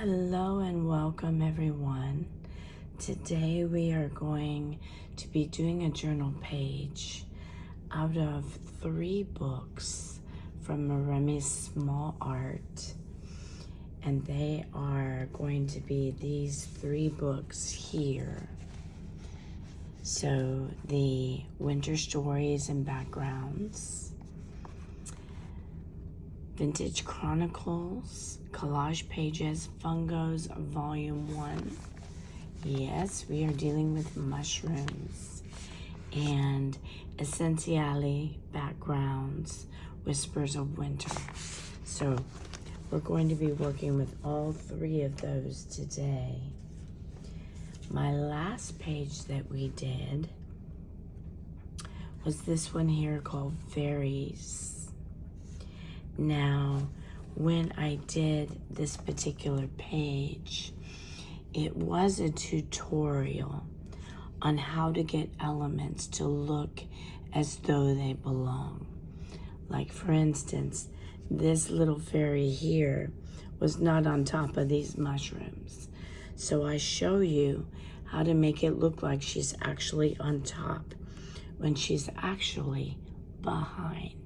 Hello and welcome everyone. Today we are going to be doing a journal page out of 3 books from Maremi's Small Art. And they are going to be these 3 books here. So the Winter Stories and Backgrounds, Vintage Chronicles, Collage Pages, Fungos, Volume 1. Yes, we are dealing with mushrooms. And Essentiali Backgrounds, Whispers of Winter. So we're going to be working with all 3 of those today. My last page that we did was this one here called Fairies. Now, when I did this particular page, it was a tutorial on how to get elements to look as though they belong. Like, for instance, this little fairy here was not on top of these mushrooms. So I show you how to make it look like she's actually on top when she's actually behind.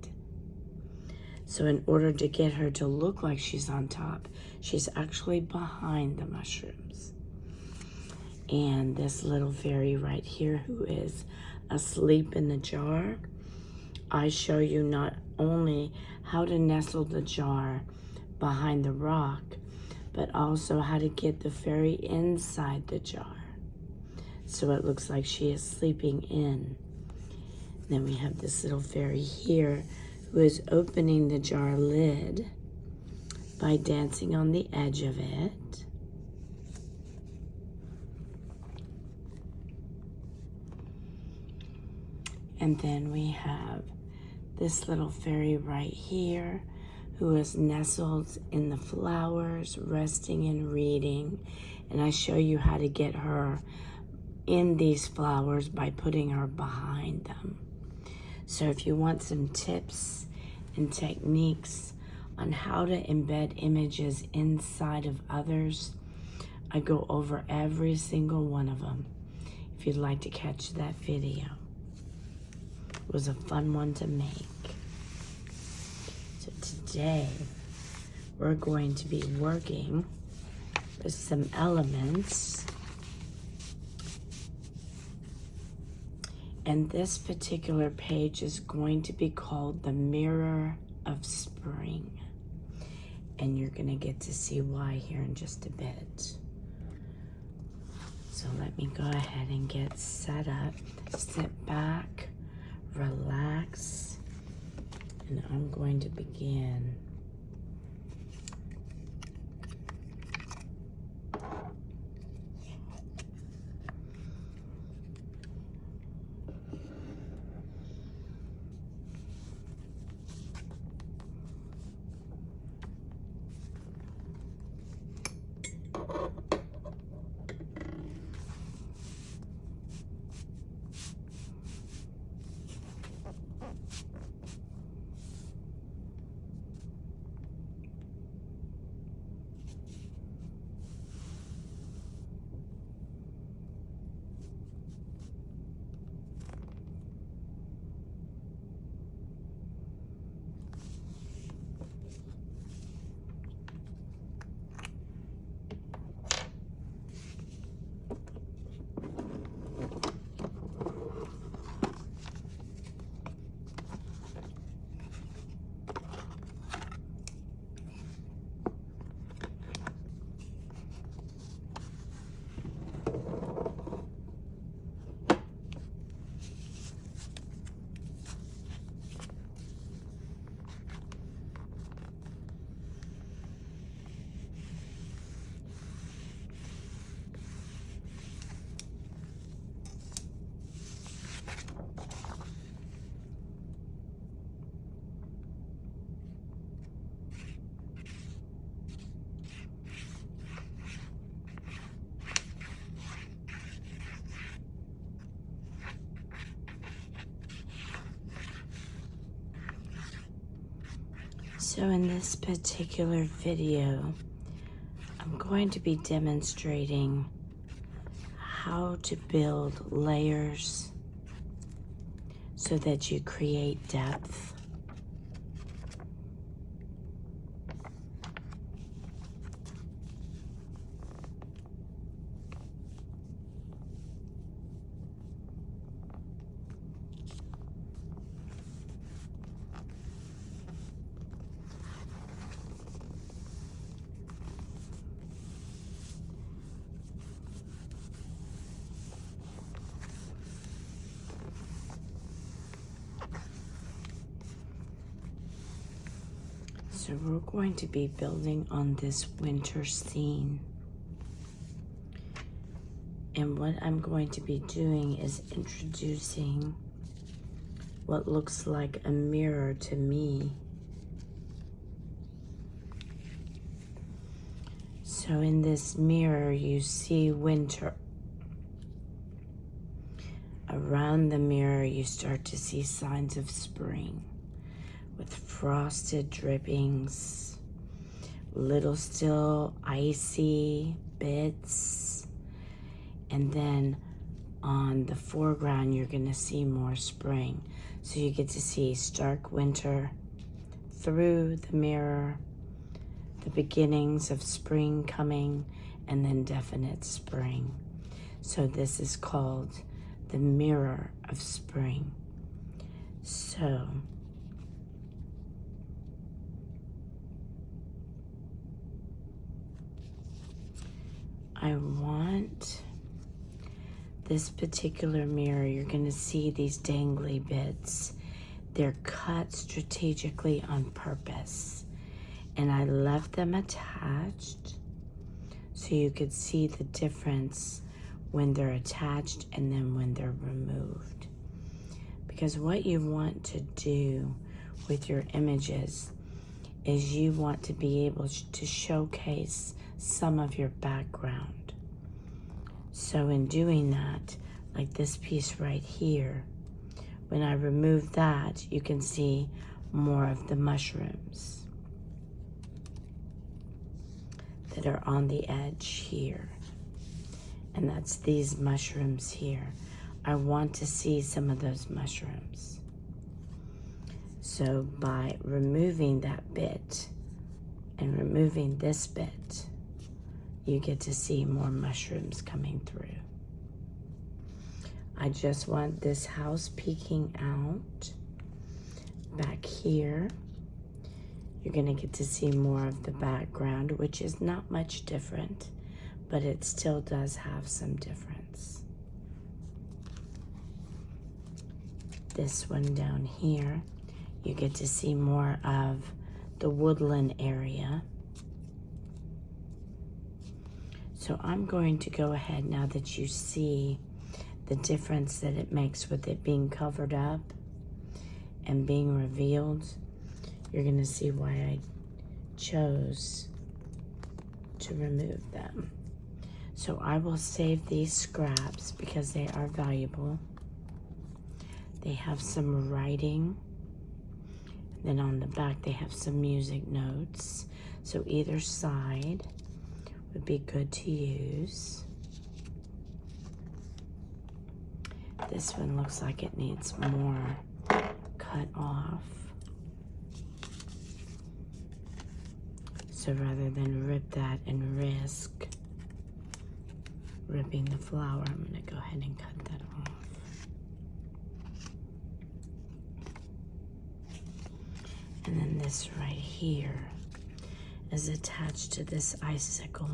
So in order to get her to look like she's on top, she's actually behind the mushrooms. And this little fairy right here who is asleep in the jar, I show you not only how to nestle the jar behind the rock, but also how to get the fairy inside the jar. So it looks like she is sleeping in. Then we have this little fairy here who is opening the jar lid by dancing on the edge of it. And then we have this little fairy right here who is nestled in the flowers, resting and reading. And I show you how to get her in these flowers by putting her behind them. So if you want some tips and techniques on how to embed images inside of others, I go over every single one of them if you'd like to catch that video. It was a fun one to make. So today we're going to be working with some elements. And this particular page is going to be called The Mirror of Spring. And you're going to get to see why here in just a bit. So let me go ahead and get set up. Sit back, relax, and I'm going to begin. So in this particular video, I'm I'm going to be demonstrating how to build layers so that you create depth. So we're going to be building on this winter scene. And what I'm going to be doing is introducing what looks like a mirror to me. So in this mirror, you see winter. Around the mirror, you start to see signs of spring, with frosted drippings, little still icy bits, and then on the foreground you're going to see more spring. So you get to see stark winter through the mirror, the beginnings of spring coming, and then definite spring. So this is called the mirror of spring. So I want this particular mirror, you're going to see these dangly bits. They're cut strategically on purpose. And I left them attached so you could see the difference when they're attached and then when they're removed. Because what you want to do with your images is you want to be able to showcase some of your background. So in doing that, like this piece right here, when I remove that, you can see more of the mushrooms that are on the edge here. And that's these mushrooms here. I want to see some of those mushrooms. So by removing that bit and removing this bit, you get to see more mushrooms coming through. I just want this house peeking out. Back here, you're gonna get to see more of the background, which is not much different, but it still does have some difference. This one down here, you get to see more of the woodland area. So I'm going to go ahead, now that you see the difference that it makes with it being covered up and being revealed, you're gonna see why I chose to remove them. So I will save these scraps because they are valuable. They have some writing. Then on the back they have some music notes. So either side would be good to use. This one looks like it needs more cut off. So rather than rip that and risk ripping the flower, I'm gonna go ahead and cut that off. And then this right here is attached to this icicle.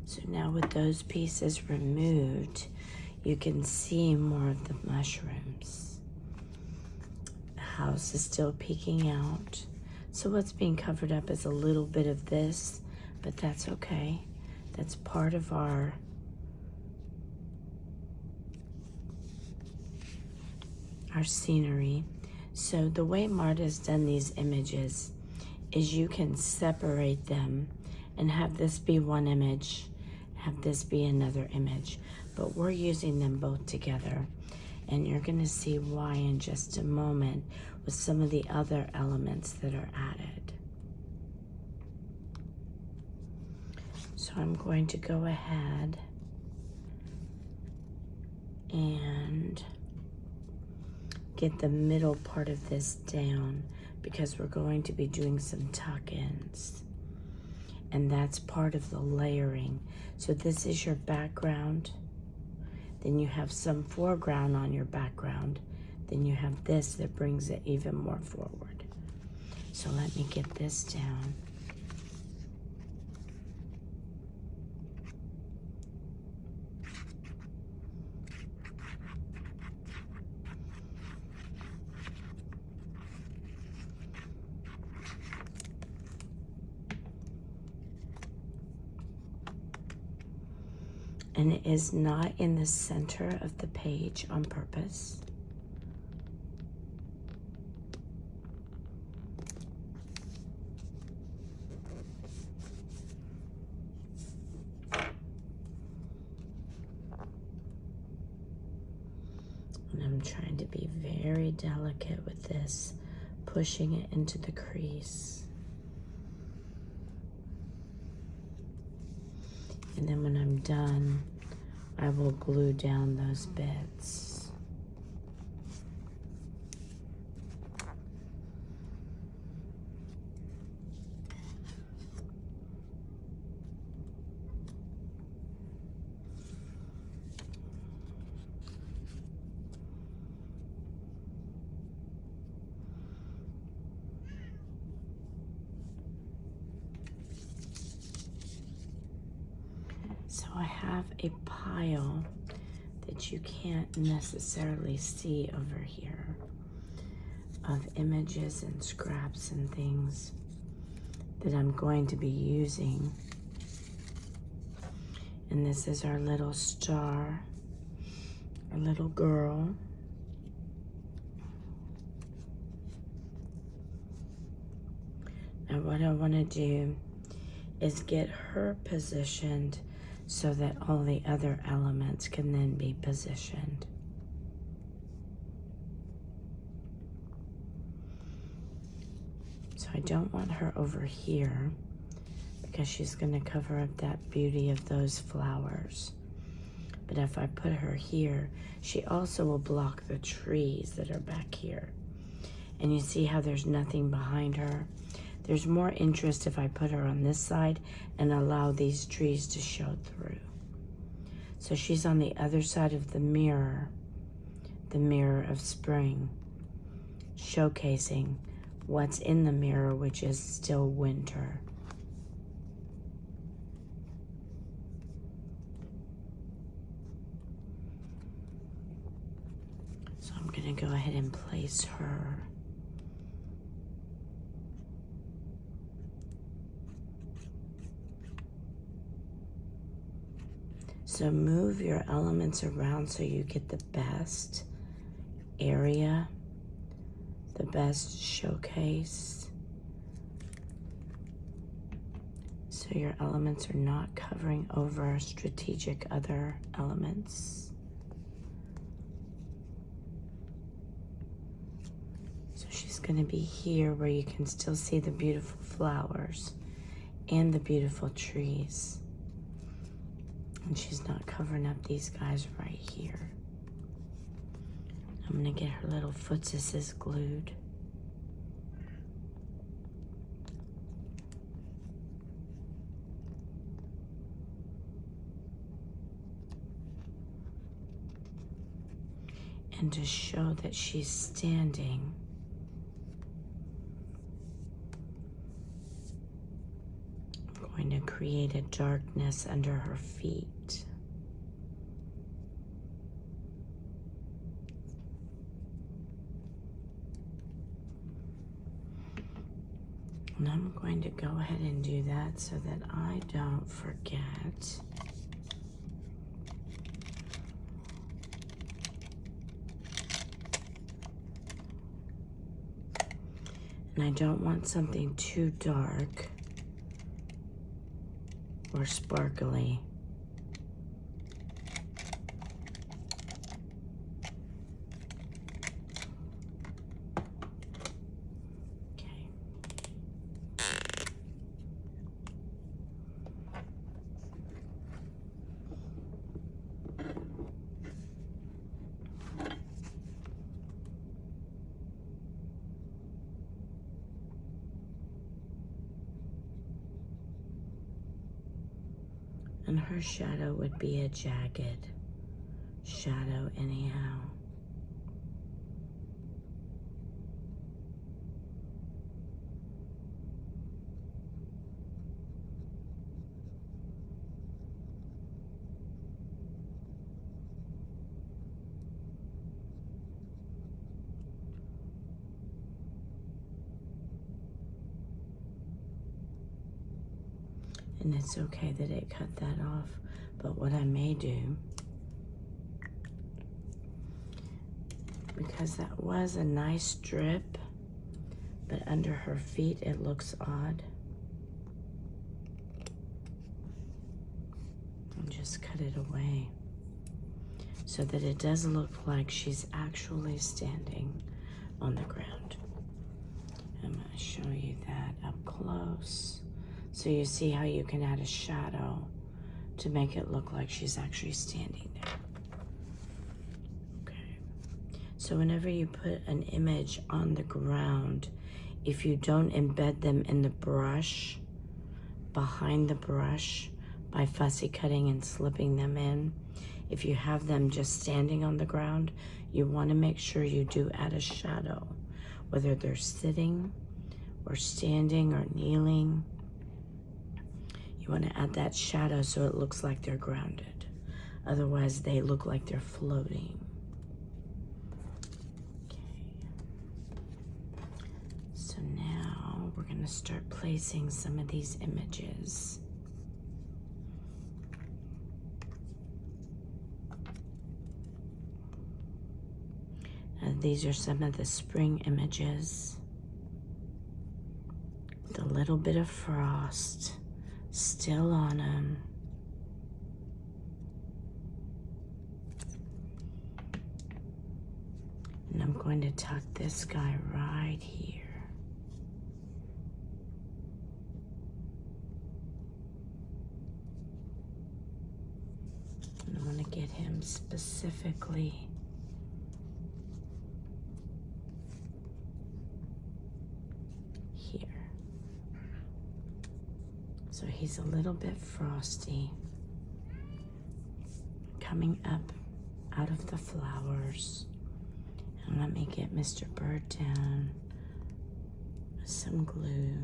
So now with those pieces removed, you can see more of the mushrooms. The house is still peeking out. So what's being covered up is a little bit of this, but that's okay. That's part of our scenery. So the way Marta's done these images is you can separate them and have this be one image, have this be another image, but we're using them both together. And you're gonna see why in just a moment with some of the other elements that are added. So I'm going to go ahead and get the middle part of this down because we're going to be doing some tuck-ins. And that's part of the layering. So this is your background. Then you have some foreground on your background. Then you have this that brings it even more forward. So let me get this down. And it is not in the center of the page on purpose. And I'm trying to be very delicate with this, pushing it into the crease. And then when I'm done, I will glue down those bits. So I have a pile that you can't necessarily see over here of images and scraps and things that I'm going to be using. And this is our little star, our little girl. Now what I want to do is get her positioned so that all the other elements can then be positioned. So I don't want her over here because she's going to cover up that beauty of those flowers. But if I put her here, she also will block the trees that are back here. And you see how there's nothing behind her? There's more interest if I put her on this side and allow these trees to show through. So she's on the other side of the mirror of spring, showcasing what's in the mirror, which is still winter. So I'm gonna go ahead and place her. So move your elements around so you get the best area, the best showcase. So your elements are not covering over strategic other elements. So she's going to be here where you can still see the beautiful flowers and the beautiful trees. And she's not covering up these guys right here. I'm gonna get her little footses glued. And to show that she's standing, I'm going to create a darkness under her feet. And I'm going to go ahead and do that so that I don't forget. And I don't want something too dark or sparkly. Okay. And her shadow would be a jagged shadow anyhow. And it's okay that it cut that off, but what I may do, because that was a nice strip, but under her feet it looks odd. And just cut it away so that it does look like she's actually standing on the ground. I'm going to show you that up close. So you see how you can add a shadow to make it look like she's actually standing there. Okay. So whenever you put an image on the ground, if you don't embed them in the brush, behind the brush, by fussy cutting and slipping them in, if you have them just standing on the ground, you want to make sure you do add a shadow, whether they're sitting or standing or kneeling. You want to add that shadow so it looks like they're grounded. Otherwise, they look like they're floating. Okay. So now we're going to start placing some of these images. These are some of the spring images with a little bit of frost still on them. And I'm going to tuck this guy right here. And I want to get him specifically here. So he's a little bit frosty, coming up out of the flowers. And let me get Mr. Bird down with some glue.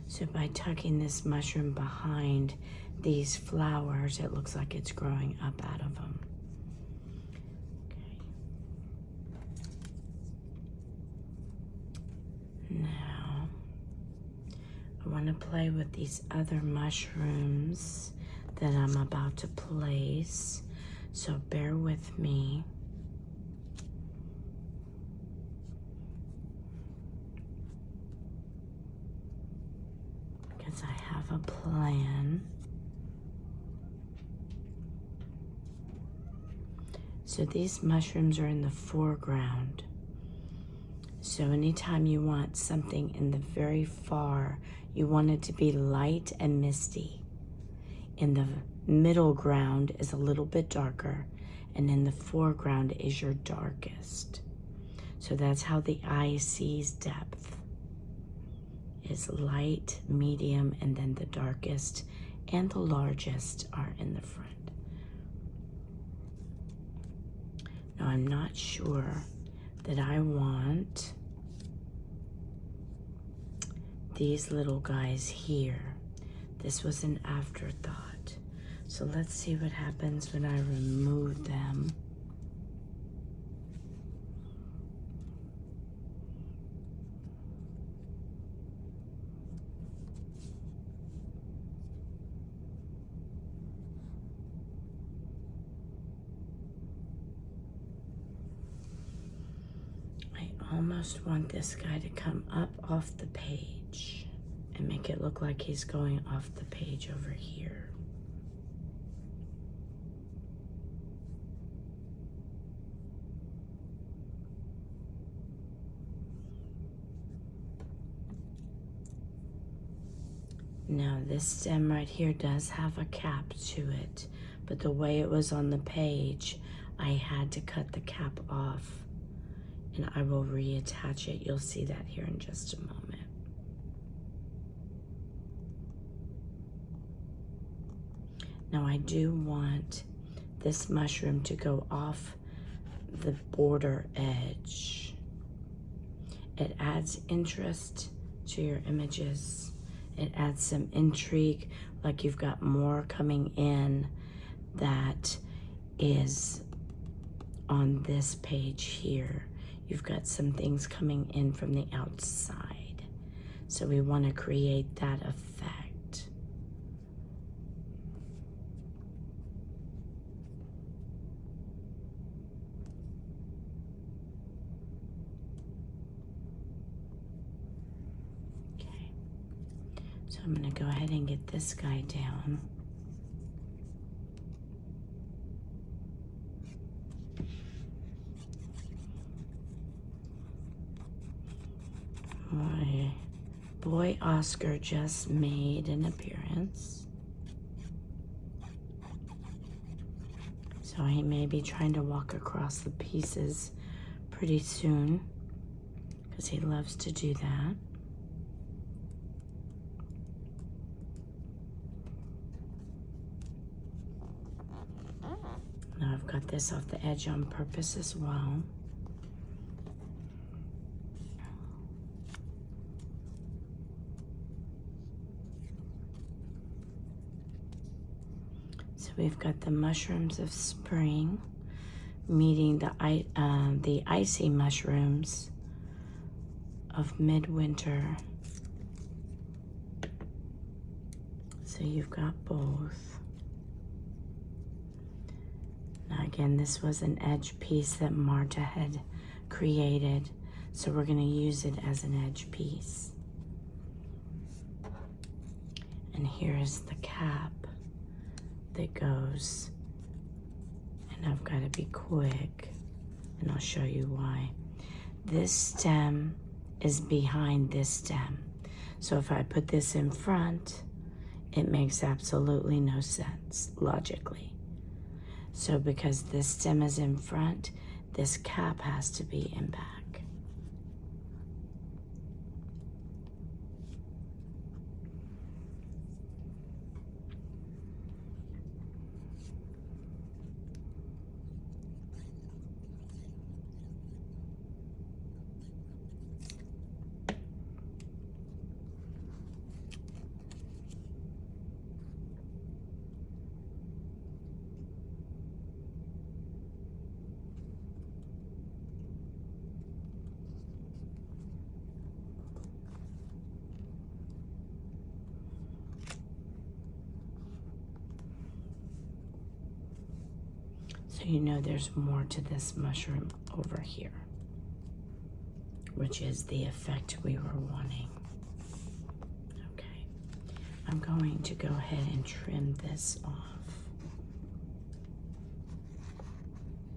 So by tucking this mushroom behind these flowers, it looks like it's growing up out of them. Okay. Now, I want to play with these other mushrooms that I'm about to place, so bear with me. Because I have a plan. So these mushrooms are in the foreground. So anytime you want something in the very far, you want it to be light and misty. In the middle ground is a little bit darker, and in the foreground is your darkest. So that's how the eye sees depth. Is light, medium, and then the darkest and the largest are in the front. Now I'm not sure that I want these little guys here. This was an afterthought. So let's see what happens when I remove them. almost want this guy to come up off the page and make it look like he's going off the page over here. Now this stem right here does have a cap to it, but the way it was on the page, I had to cut the cap off, and I will reattach it. You'll see that here in just a moment. Now I do want this mushroom to go off the border edge. It adds interest to your images. It adds some intrigue, like you've got more coming in that is on this page here. You've got some things coming in from the outside. So we want to create that effect. Okay. So I'm going to go ahead and get this guy down. My boy Oscar just made an appearance. So he may be trying to walk across the pieces pretty soon because he loves to do that. Now I've got this off the edge on purpose as well. So we've got the mushrooms of spring meeting the icy mushrooms of midwinter. So you've got both. Now again, this was an edge piece that Marta had created, so we're going to use it as an edge piece. And here is the cap that goes, and I've got to be quick, and I'll show you why. This stem is behind this stem, so if I put this in front, it makes absolutely no sense logically. So because this stem is in front, this cap has to be in back. So you know there's more to this mushroom over here, which is the effect we were wanting. Okay, I'm going to go ahead and trim this off.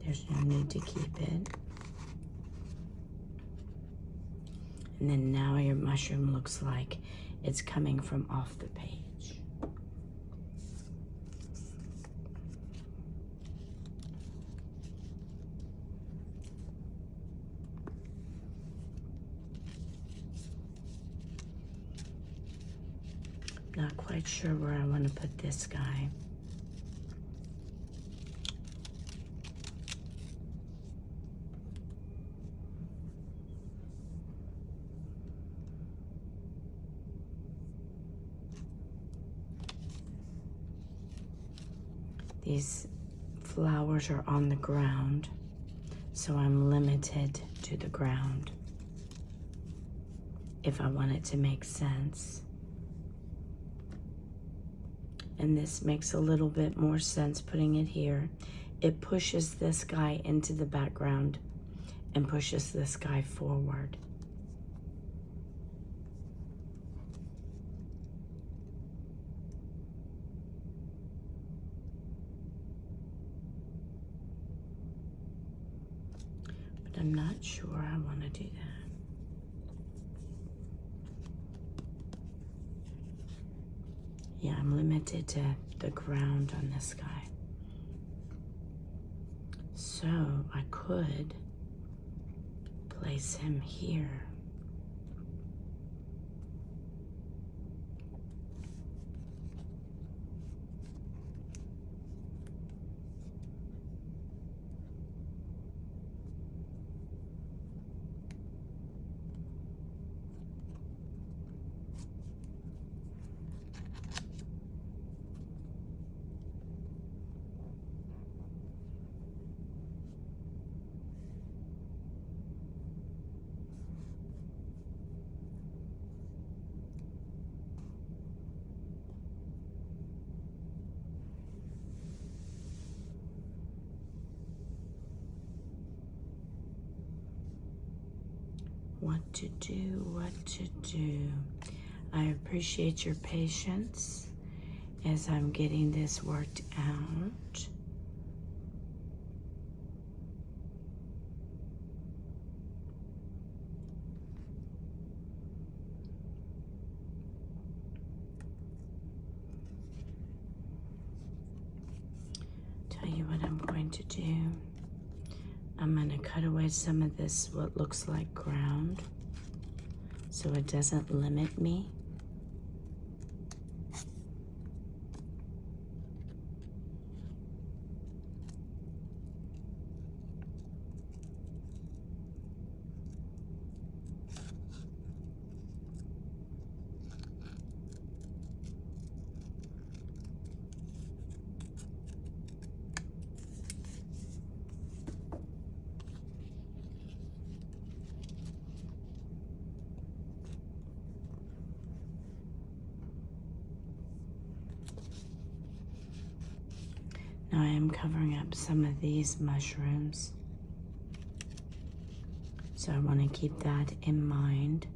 There's no need to keep it. And then now your mushroom looks like it's coming from off the page. Not quite sure where I want to put this guy. These flowers are on the ground, so I'm limited to the ground if I want it to make sense. And this makes a little bit more sense putting it here. It pushes this guy into the background and pushes the sky forward. But I'm not sure I want to do that. Yeah, I'm limited to the ground on this guy. So I could place him here. What to do, what to do. I appreciate your patience as I'm getting this worked out. Tell you what I'm going to do. I'm going to cut away some of this, what looks like ground, so it doesn't limit me. Now I am covering up some of these mushrooms, so I want to keep that in mind.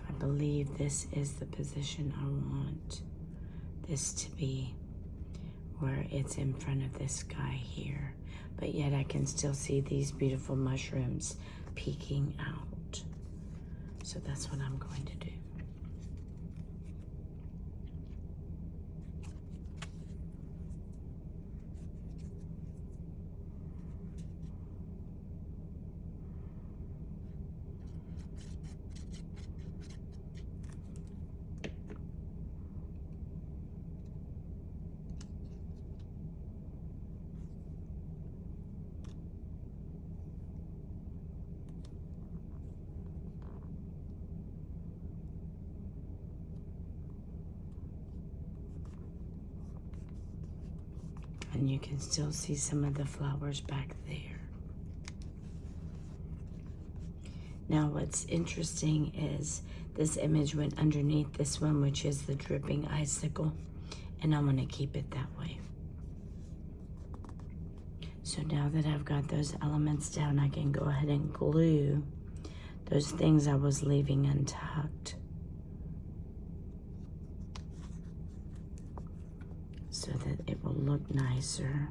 I believe this is the position I want this to be, where it's in front of this guy here, but yet I can still see these beautiful mushrooms peeking out. So that's what I'm going to do. And you can still see some of the flowers back there. Now what's interesting is this image went underneath this one, which is the dripping icicle, and I'm gonna keep it that way. So now that I've got those elements down, I can go ahead and glue those things I was leaving untucked, so that it will look nicer.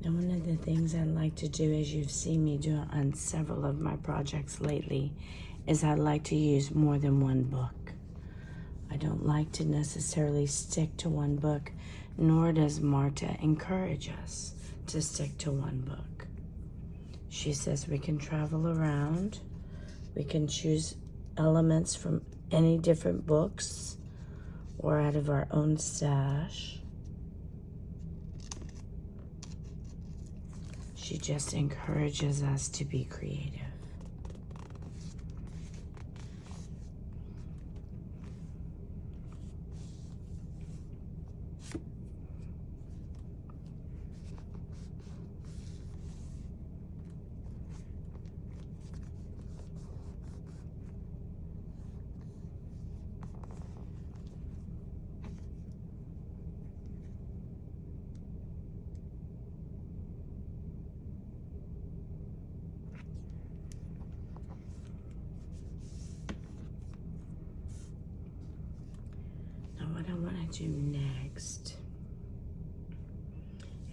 Now, one of the things I like to do, as you've seen me do on several of my projects lately, is I like to use more than one book. I don't like to necessarily stick to one book, nor does Marta encourage us to stick to one book. She says we can travel around, we can choose elements from any different books or out of our own stash. She just encourages us to be creative. What I want to do next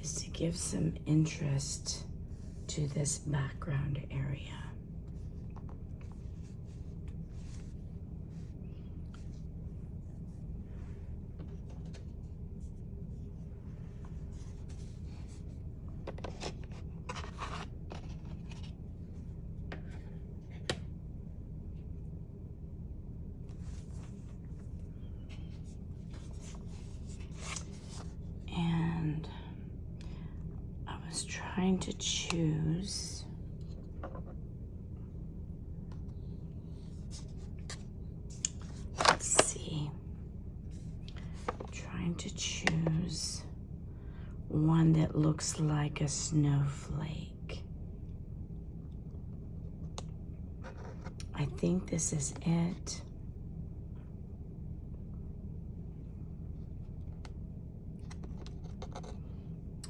is to give some interest to this background area. And I was trying to choose one that looks like a snowflake. I think this is it.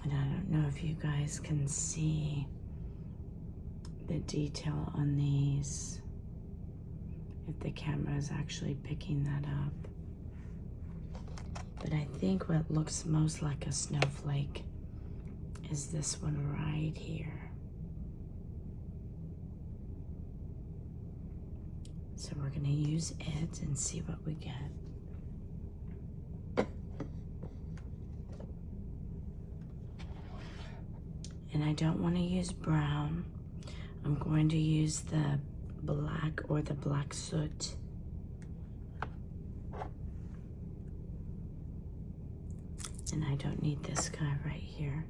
And I don't know if you guys can see the detail on these, if the camera is actually picking that up. But I think what looks most like a snowflake is this one right here. So we're gonna use it and see what we get. And I don't want to use brown. I'm going to use the black or the black soot. And I don't need this guy right here.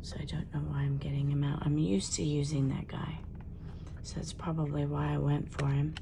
So I don't know why I'm getting him out. I'm used to using that guy. So that's probably why I went for him.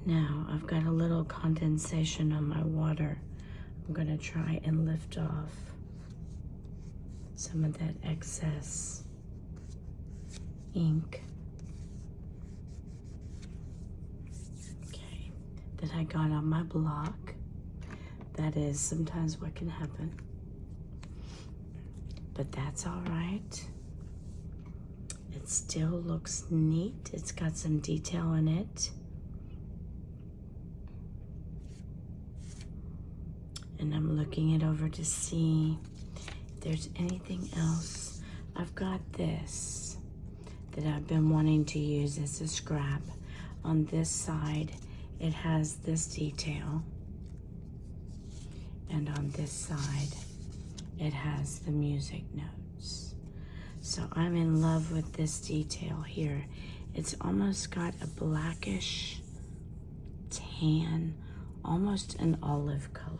Now I've got a little condensation on my water. I'm gonna try and lift off some of that excess ink. Okay, that I got on my block. That is sometimes what can happen, but that's all right. it still looks neat. It's got some detail in it. And I'm looking it over to see if there's anything else. I've got this that I've been wanting to use as a scrap. On this side, it has this detail. And on this side, it has the music notes. So I'm in love with this detail here. It's almost got a blackish tan, almost an olive color.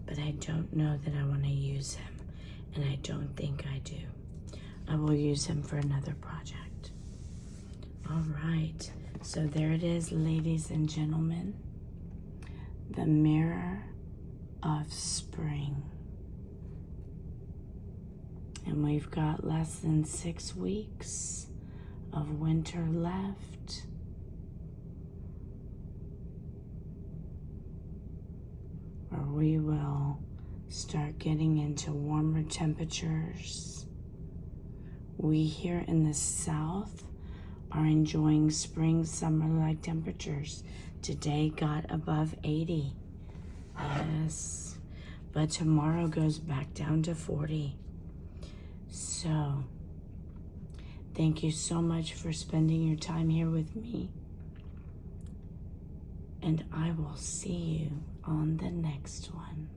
But I don't know that I want to use him, and I don't think I do. I will use him for another project. All right, so there it is, ladies and gentlemen. The Mirror of Spring. And we've got less than 6 weeks of winter left. Where we will start getting into warmer temperatures. We here in the South are enjoying spring, summer-like temperatures. Today got above 80. Yes. But tomorrow goes back down to 40. So, thank you so much for spending your time here with me. And I will see you on the next one.